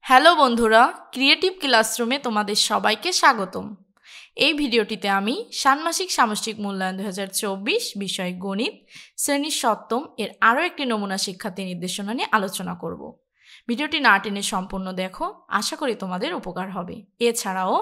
Hello বন্ধুরা, creative ক্লাসরুমে তোমাদের সবাইকে স্বাগতম। এই ভিডিওটিতে আমি ষান্মাসিক সামষ্টিক মূল্যায়ন 2024 বিষয় গণিত শ্রেণী সপ্তম এর আরও একটি নমুনা শিক্ষার্থী নির্দেশনা নিয়ে আলোচনা করব। ভিডিওটি না টেনে সম্পূর্ণ দেখো, আশা করি তোমাদের উপকার হবে। এছাড়াও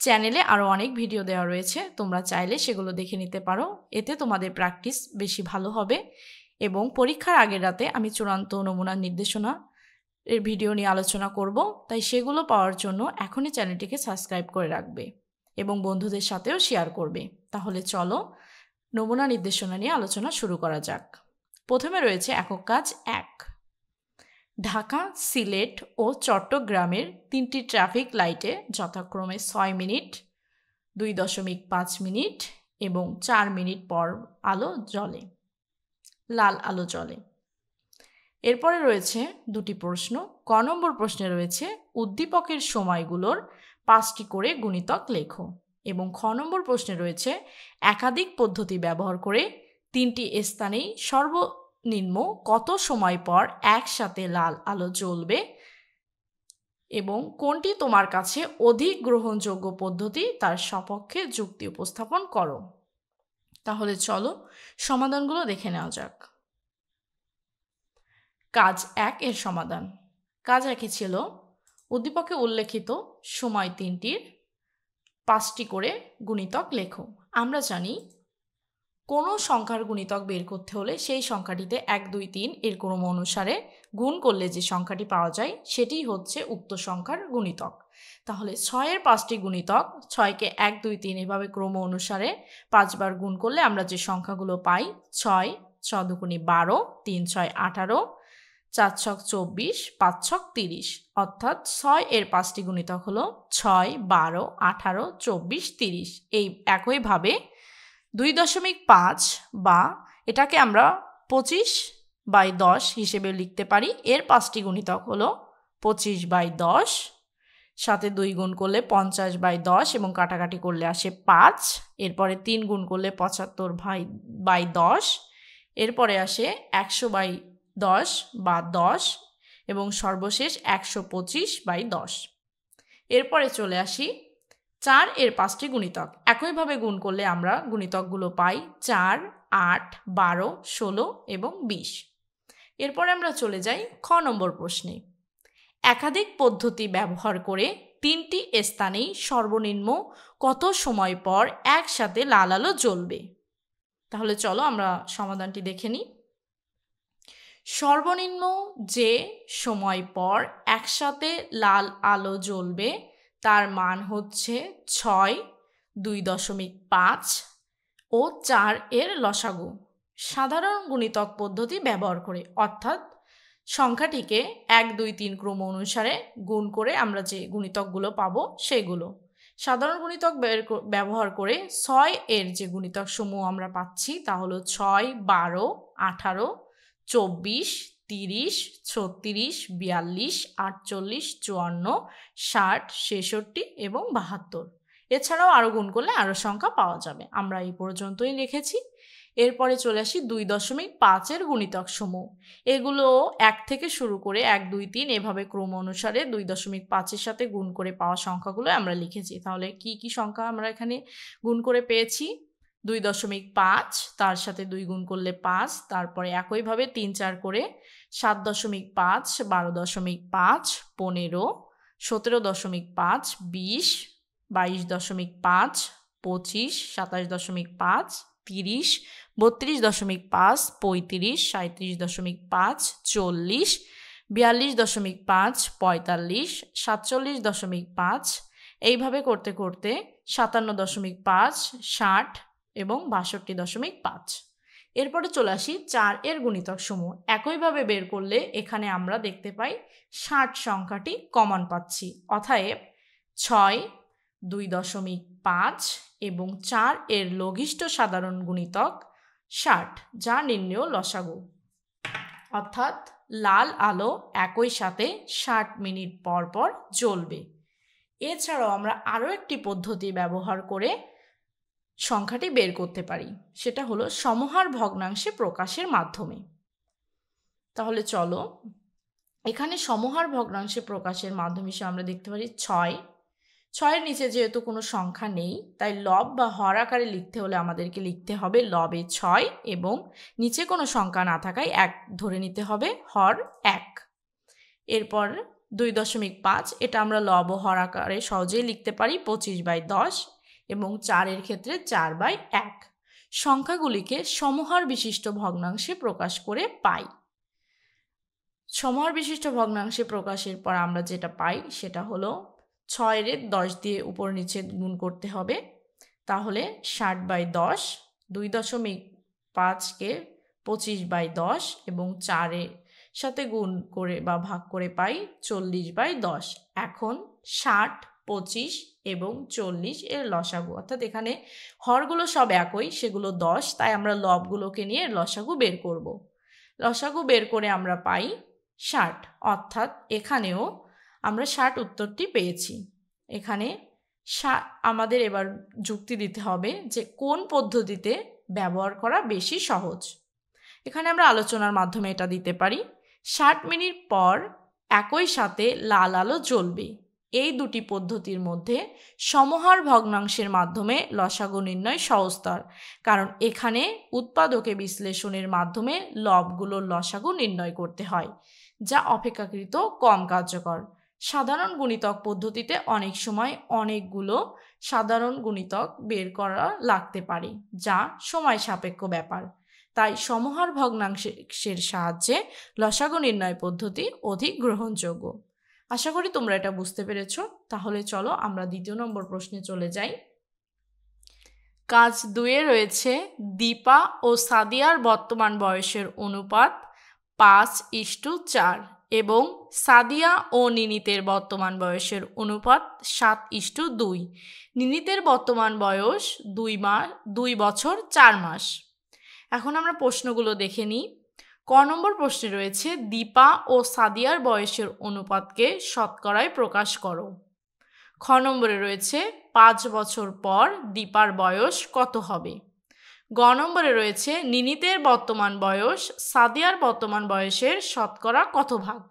চ্যানেলে আরও অনেক ভিডিও দেওয়া রয়েছে, তোমরা চাইলে সেগুলো দেখে নিতে পারো। এতে তোমাদের প্র্যাকটিস বেশি ভালো হবে এবং পরীক্ষার আগের রাতে আমি চূড়ান্ত নমুনা নির্দেশনা এর ভিডিও নিয়ে আলোচনা করব, তাই সেগুলো পাওয়ার জন্য এখনই চ্যানেলটিকে সাবস্ক্রাইব করে রাখবে এবং বন্ধুদের সাথেও শেয়ার করবে। তাহলে চলো নমুনা নির্দেশনা নিয়ে আলোচনা শুরু করা যাক। প্রথমে রয়েছে একক কাজ 1। ঢাকা, সিলেট ও চট্টগ্রামের 3টি ট্রাফিক লাইটে যথাক্রমে 6 মিনিট, 2.5 মিনিট এবং 4 মিনিট পর আলো জ্বলে, লাল আলো জ্বলে। এরপরে রয়েছে দুটি প্রশ্ন। ক নম্বর প্রশ্নে রয়েছে উদ্দীপকের সময়গুলোর 5টি করে গুণিতক লেখো এবং খ নম্বর প্রশ্নে রয়েছে একাধিক পদ্ধতি ব্যবহার করে 3টি স্থানেই সর্বনিম্ন কত সময় পর একসাথে লাল আলো জ্বলবে এবং কোনটি তোমার কাছে অধিক গ্রহণযোগ্য পদ্ধতি তার সপক্ষে যুক্তি উপস্থাপন করো। তাহলে চলো সমাধানগুলো দেখে নেওয়া যাক। কাজ 1 এর সমাধান। কাজ 1 ছিল উদ্দীপকে উল্লেখিত সময় 3টির 5টি করে গুণিতক লেখো। আমরা জানি কোনো সংখ্যার গুণিতক বের করতে হলে সেই সংখ্যাটিতে 1, 2, 3 এর ক্রম অনুসারে গুণ করলে যে সংখ্যাটি পাওয়া যায় সেটি হচ্ছে উক্ত সংখ্যার গুণিতক। তাহলে 6-এর 5টি গুণিতক, 6কে 1, 2, 3 এভাবে ক্রম অনুসারে 5 বার গুণ করলে আমরা যে সংখ্যাগুলো পাই 6, 6 দুগুণে 12, 3 6 18, 4 ছক 24, 5 ছক 30, অর্থাৎ 6-এর 5টি গুণিতক হলো 6, 12, 18, 24, 30। এই একইভাবে 2.5 বা এটাকে আমরা 25/10 হিসেবে লিখতে পারি। এর 5টি গুণিতক হলো 25/10, সাথে 2 গুণ করলে 50/10 এবং কাটাকাটি করলে আসে 5। এরপরে 3 গুণ করলে 75/10, এরপরে আসে 100/10 বা 10 এবং সর্বশেষ 125/10। এরপরে চলে আসি 4-এর 5টি গুণিতক। একইভাবে গুণ করলে আমরা গুণিতকগুলো পাই 4, 8, 12, 16 এবং 20। এরপরে আমরা চলে যাই খ নম্বর প্রশ্নে। একাধিক পদ্ধতি ব্যবহার করে 3টি স্থানেই সর্বনিম্ন কত সময় পর একসাথে লাল আলো জ্বলবে। তাহলে চলো আমরা সমাধানটি দেখে নিই। সর্বনিম্ন যে সময় পর একসাথে লাল আলো জ্বলবে তার মান হচ্ছে 6, 2.5 ও 4 এর লসাগু সাধারণ গুণিতক পদ্ধতি ব্যবহার করে, অর্থাৎ সংখ্যাটিকে 1, 2, 3 ক্রম অনুসারে গুণ করে আমরা যে গুণিতকগুলো পাবো সেগুলো। সাধারণ গুণিতক ব্যবহার করে 6 এর যে গুণিতক সমূহ আমরা পাচ্ছি তা হলো 6, 12, 18, 24, 30, 36, 42, 48, 54, 60, 66 এবং 72। এছাড়াও আরও গুণ করলে আরও সংখ্যা পাওয়া যাবে। আমরা এই পর্যন্তই লিখেছি। এরপরে চলে আসি 2.5-এর গুণিতক সমূহ। এগুলো 1 থেকে শুরু করে 1, 2, 3 এভাবে ক্রম অনুসারে 2.5-এর সাথে গুণ করে পাওয়া সংখ্যাগুলো আমরা লিখেছি। তাহলে কি কি সংখ্যা আমরা এখানে গুণ করে পেয়েছি? 2.5, তার সাথে 2 গুণ করলে 5, তারপরে একইভাবে 3, 4 করে 7.5, 12.5, 15, 17.5, 20, 22.5, 25, 27.5, 30, 32.5, 35, 37.5, 40, 42.5, 45, 47.5 এইভাবে করতে করতে 57.5, 60 এবং 62.5। এরপরে চলে আসি 4-এর গুণিতক সমূহ। একইভাবে বের করলে এখানে আমরা দেখতে পাই 60 সংখ্যাটি কমন পাচ্ছি, অতএব 6, 2.5 এবং 4 এর লঘিষ্ঠ সাধারণ গুণিতক 60, যা নির্ণেয় লসাগু, অর্থাৎ লাল আলো একই সাথে 60 মিনিট পর পর জ্বলবে। এছাড়াও আমরা আরও একটি পদ্ধতি ব্যবহার করে সংখ্যাটি বের করতে পারি, সেটা হলো সমহার ভগ্নাংশে প্রকাশের মাধ্যমে। তাহলে চলো এখানে সমহার ভগ্নাংশে প্রকাশের মাধ্যম হিসেবে আমরা দেখতে পারি 6। 6-এর নিচে যেহেতু কোনো সংখ্যা নেই, তাই লব বা হর আকারে লিখতে হলে আমাদেরকে লিখতে হবে লবে 6 এবং নিচে কোনো সংখ্যা না থাকায় 1 ধরে নিতে হবে, হর 1। এরপর 2.5, এটা আমরা লব ও হর আকারে সহজেই লিখতে পারি 25/10 এবং 4-এর ক্ষেত্রে 4/1। সংখ্যাগুলিকে সমহার বিশিষ্ট ভগ্নাংশে প্রকাশ করে পাই। সমহার বিশিষ্ট ভগ্নাংশে প্রকাশের পর আমরা যেটা পাই সেটা হলো 6-এর 10 দিয়ে উপর নিচে গুণ করতে হবে, তাহলে 60/10, 2.5কে 25/10 এবং 4-এর সাথে গুণ করে বা ভাগ করে পাই 40/10। এখন 60, 25 এবং 40 এর লসাগু, অর্থাৎ এখানে হরগুলো সব একই, সেগুলো 10, তাই আমরা লবগুলোকে নিয়ে লসাগু বের করব। লসাগু বের করে আমরা পাই 60, অর্থাৎ এখানেও আমরা 60 উত্তরটি পেয়েছি। এখানে আমাদের এবার যুক্তি দিতে হবে যে কোন পদ্ধতিতে ব্যবহার করা বেশি সহজ। এখানে আমরা আলোচনার মাধ্যমে এটা দিতে পারি। 60 মিনিট পর একই সাথে লাল আলো জ্বলবে। এই দুটি পদ্ধতির মধ্যে সমহার ভগ্নাংশের মাধ্যমে লসাগু নির্ণয় সহজতর, কারণ এখানে উৎপাদকে বিশ্লেষণের মাধ্যমে লবগুলোর লসাগু নির্ণয় করতে হয়, যা অপেক্ষাকৃত কম কার্যকর। সাধারণ গুণিতক পদ্ধতিতে অনেক সময় অনেকগুলো সাধারণ গুণিতক বের করা লাগতে পারে, যা সময় সাপেক্ষ ব্যাপার। তাই সমহার ভগ্নাংশের সাহায্যে লসাগু নির্ণয় পদ্ধতি অধিক গ্রহণযোগ্য। আশা করি তোমরা এটা বুঝতে পেরেছ। তাহলে চলো আমরা 2 নম্বর প্রশ্নে চলে যাই। কাজ 2-এ রয়েছে দীপা ও সাদিয়ার বর্তমান বয়সের অনুপাত 5:4 এবং সাদিয়া ও নিনিতের বর্তমান বয়সের অনুপাত 7:2। নিনিতের বর্তমান বয়স 2 বছর 4 মাস। এখন আমরা প্রশ্নগুলো দেখে নিই। ক নম্বর প্রশ্নে রয়েছে দীপা ও সাদিয়ার বয়সের অনুপাতকে শতকরায় প্রকাশ করো। খ নম্বরে রয়েছে 5 বছর পর দীপার বয়স কত হবে। গ নম্বরে রয়েছে নিনিতের বর্তমান বয়স সাদিয়ার বর্তমান বয়সের শতকরা কত ভাগ।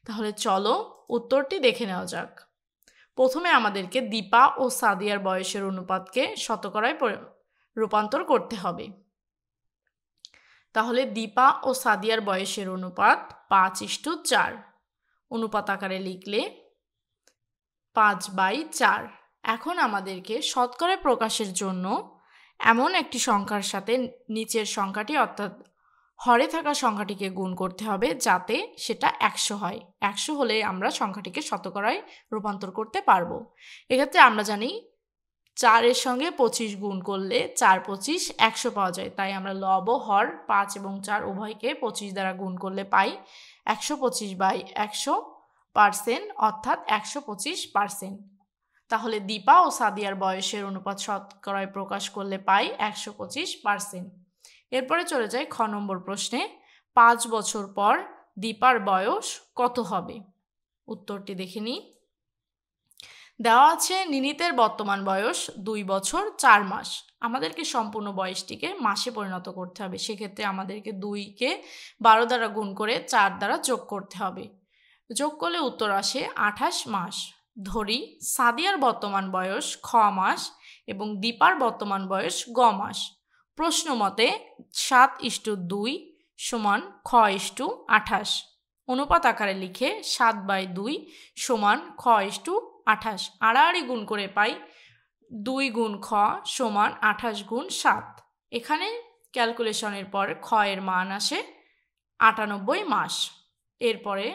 তাহলে চলো উত্তরটি দেখে নেওয়া যাক। প্রথমে আমাদেরকে দীপা ও সাদিয়ার বয়সের অনুপাতকে শতকরায় রূপান্তর করতে হবে। তাহলে দীপা ও সাদিয়ার বয়সের অনুপাত 5:4। অনুপাত আকারে লিখলে 5/4। এখন আমাদেরকে শতকরায় প্রকাশের জন্য এমন একটি সংখ্যার সাথে নিচের সংখ্যাটি অর্থাৎ হরে থাকা সংখ্যাটিকে গুণ করতে হবে যাতে সেটা 100 হয়। 100 হলে আমরা সংখ্যাটিকে শতকরায় রূপান্তর করতে পারবো। এক্ষেত্রে আমরা জানি 4-এর সঙ্গে 25 গুণ করলে 4×25 100 পাওয়া যায়, তাই আমরা লব ও হর 5 এবং 4 উভয়কে 25 দ্বারা গুণ করলে পাই 125/100%, অর্থাৎ 125%। তাহলে দীপা ও সাদিয়ার বয়সের অনুপাত শতকরায় প্রকাশ করলে পাই 125%। এরপরে চলে যাই খ নম্বর প্রশ্নে। 5 বছর পর দীপার বয়স কত হবে। উত্তরটি দেখে নিই। দেওয়া আছে নিনিতের বর্তমান বয়স 2 বছর 4 মাস। আমাদেরকে সম্পূর্ণ বয়সটিকে মাসে পরিণত করতে হবে। সেক্ষেত্রে আমাদেরকে 2কে 12 দ্বারা গুণ করে 4 দ্বারা যোগ করতে হবে। যোগ করলে উত্তর আসে 28 মাস। ধরি সাদিয়ার বর্তমান বয়স খ মাস এবং দীপার বর্তমান বয়স গ মাস। প্রশ্ন মতে 7:2 সমান খ:28। অনুপাত আকারে লিখে 7/2 সমান খ:28। আড়াআড়ি গুণ করে পাই 2 গুণ খ সমান 28 গুণ 7। এখানে ক্যালকুলেশনের পর খ এর মান আসে 98 মাস। এরপরে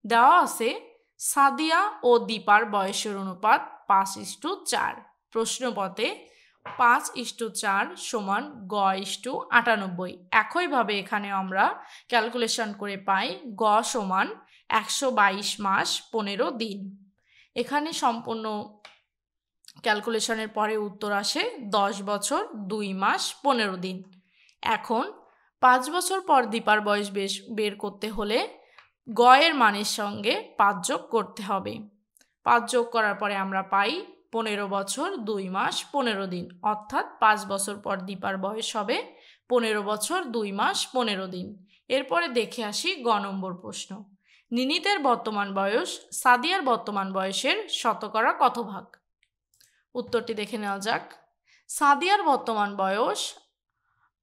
দেওয়া আছে সাদিয়া ও দীপার বয়সের অনুপাত 5:4। প্রশ্নপথে 5:4 সমান গ:98। একইভাবে এখানে আমরা ক্যালকুলেশন করে পাই গ সমান 122 মাস 15 দিন। এখানে সম্পূর্ণ ক্যালকুলেশনের পরে উত্তর আসে 10 বছর 2 মাস 15 দিন। এখন 5 বছর পর দীপার বয়স বের করতে হলে গ এর মানের সঙ্গে 5 যোগ করতে হবে। 5 যোগ করার পরে আমরা পাই 15 বছর 2 মাস 15 দিন, অর্থাৎ 5 বছর পর দীপার বয়স হবে 15 বছর 2 মাস 15 দিন। এরপরে দেখে আসি গ নম্বর প্রশ্ন। নিনিতের বর্তমান বয়স সাদিয়ার বর্তমান বয়সের শতকরা কত ভাগ? উত্তরটি দেখে নেওয়া যাক। সাদিয়ার বর্তমান বয়স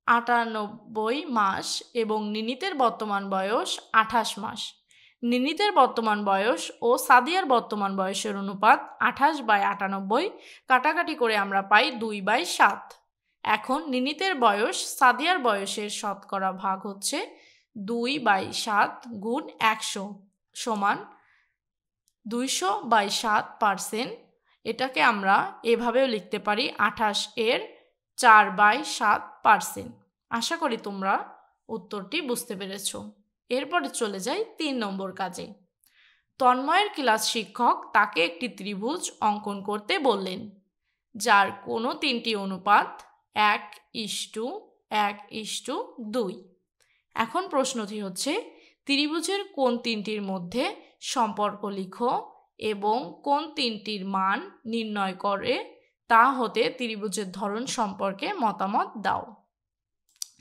98 মাস এবং নিনিতের বর্তমান বয়স 28 মাস। নিনিতের বর্তমান বয়স ও সাদিয়ার বর্তমান বয়সের অনুপাত 28/98, কাটাকাটি করে আমরা পাই 2/7। এখন নিনিতের বয়স সাদিয়ার বয়সের শতকরা ভাগ হচ্ছে 2/7 গুণ 100 সমান 200/7%। এটাকে আমরা এভাবেও লিখতে পারি 28 এর 4/7%। আশা করি তোমরা উত্তরটি বুঝতে পেরেছ। এরপরে চলে যাই 3 নম্বর কাজে। তন্ময়ের ক্লাস শিক্ষক তাকে একটি ত্রিভুজ অঙ্কন করতে বললেন, যার কোনো 3টি অনুপাত 1:1:2। এখন প্রশ্নটি হচ্ছে, ত্রিভুজের কোন 3টির মধ্যে সম্পর্ক লিখো এবং কোন 3টির মান নির্ণয় করে তা হতে ত্রিভুজের ধরন সম্পর্কে মতামত দাও।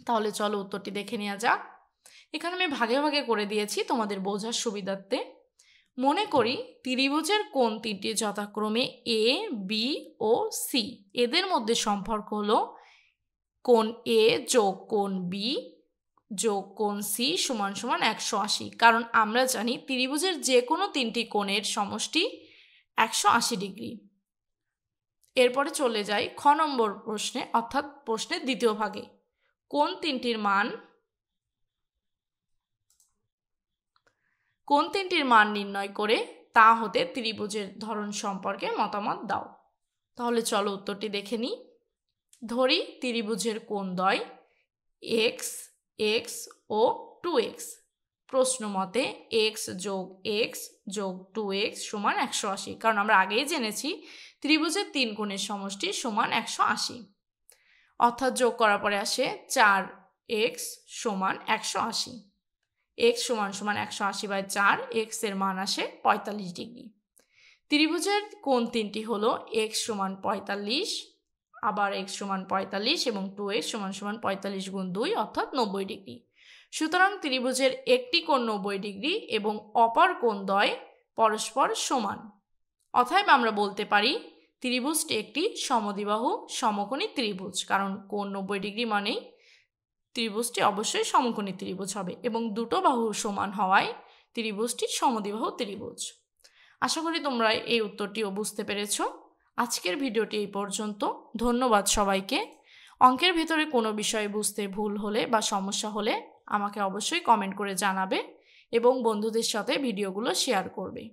তাহলে চলো উত্তরটি দেখে নেওয়া যাক। এখানে আমি ভাগে ভাগে করে দিয়েছি তোমাদের বোঝার সুবিধার্থে। মনে করি ত্রিভুজের কোণ 3টি যথাক্রমে এ, বি ও সি। এদের মধ্যে সম্পর্ক হলো কোণ এ যোগ কোণ বি যোগ কোণ সি সমান সমান 180। কারণ আমরা জানি ত্রিভুজের যে কোনো 3টি কোণের সমষ্টি 180 ডিগ্রি। এরপরে চলে যাই খ নম্বর প্রশ্নে, অর্থাৎ প্রশ্নের দ্বিতীয় ভাগে। কোন 3টির মান নির্ণয় করে তা হতে ত্রিভুজের ধরন সম্পর্কে মতামত দাও। তাহলে চলো উত্তরটি দেখে নিই। ধরি ত্রিভুজের কোণদ্বয় x, x ও 2x। প্রশ্ন মতে x যোগ x যোগ 2x সমান 180। কারণ আমরা আগেই জেনেছি ত্রিভুজের 3 কোণের সমষ্টি সমান 180। অর্থাৎ যোগ করার পরে আসে 4x সমান 180। x সমান সমান 180/4, x এর মান আসে 45 ডিগ্রি। ত্রিভুজের কোণ 3টি হলো x সমান 45, আবার x সমান 45 এবং 2x সমান সমান 45 গুণ 2 অর্থাৎ 90 ডিগ্রি। সুতরাং ত্রিভুজের একটি কোণ 90 ডিগ্রি এবং অপর কোণদ্বয় পরস্পর সমান। অতএব আমরা বলতে পারি ত্রিভুজটি একটি সমদ্বিবাহু সমকোণী ত্রিভুজ। কারণ কোণ 90 ডিগ্রি মানেই ত্রিভুজটি অবশ্যই সমকোণী ত্রিভুজ হবে এবং দুটো বাহু সমান হওয়ায় ত্রিভুজটি সমদ্বিবাহু ত্রিভুজ। আশা করি তোমরা এই উত্তরটিও বুঝতে পেরেছ। আজকের ভিডিওটি এই পর্যন্ত। ধন্যবাদ সবাইকে। অঙ্কের ভেতরে কোনো বিষয় বুঝতে ভুল হলে বা সমস্যা হলে আমাকে অবশ্যই কমেন্ট করে জানাবে এবং বন্ধুদের সাথে ভিডিওগুলো শেয়ার করবে।